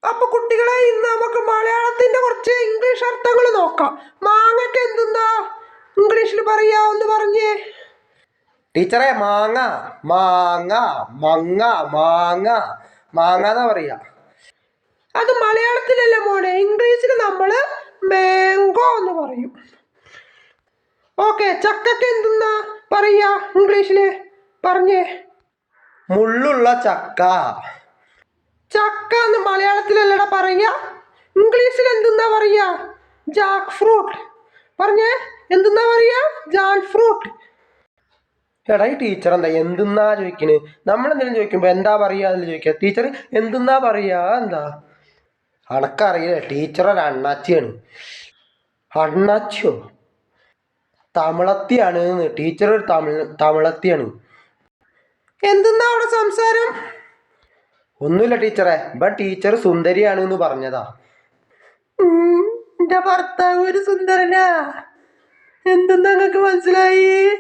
അപ്പൊ കുട്ടികളെ ഇന്ന് നമുക്ക് മലയാളത്തിന്റെ കുറച്ച് ഇംഗ്ലീഷ് അർത്ഥങ്ങൾ നോക്കാം. മാങ്ങക്ക് എന്തെന്നാ ഇംഗ്ലീഷിൽ പറയാ ഒന്ന് പറഞ്ഞേ ടീച്ചറെ. മാങ്ങ, മാങ്ങ, മങ്ങ, മാങ്ങ, മാങ്ങ എന്നാ പറയാ. അത് മലയാളത്തിലല്ല മോനെ, ഇംഗ്ലീഷിൽ നമ്മള് മാംഗോ എന്ന് പറയും. ഓക്കെ, ചക്കക്ക് എന്തെന്നാ പറയാ ഇംഗ്ലീഷില് പറഞ്ഞേ. മുള്ളുള്ള ചക്ക. ചക്ക എന്ന് മലയാളത്തിലല്ലടാ പറയാ, ഇംഗ്ലീഷിൽ എന്തെന്നാ പറയാ? Jack fruit. പറഞ്ഞേ, എന്തെന്നാ പറയാ? Jack fruit. എടാ ഈ ടീച്ചർ എന്താ എന്തെന്നാ ചോദിക്കണ്? നമ്മളെന്തെങ്കിലും ചോദിക്കുമ്പോ എന്താ പറയാ എന്ന് ചോദിക്കുക. ടീച്ചർ എന്തെന്നാ പറയാ എന്താ? അണക്കറിയില്ല, ടീച്ചർ ഒരു അണ്ണാച്ചിയാണ്. അണ്ണാച്ചിയോ? തമിളത്തിയാണ്. ടീച്ചർ ഒരു തമിളത്തിയാണ്. എന്തെന്നാ അവിടെ സംസാരം? ഒന്നുമില്ല ടീച്ചറെ, ഇപ്പൊ ടീച്ചർ സുന്ദരിയാണ് എന്ന് പറഞ്ഞതാ. എന്റെ ഭർത്താവ് ഒരു സുന്ദരനാ. എന്തെന്നാ നിങ്ങക്ക് മനസ്സിലായി?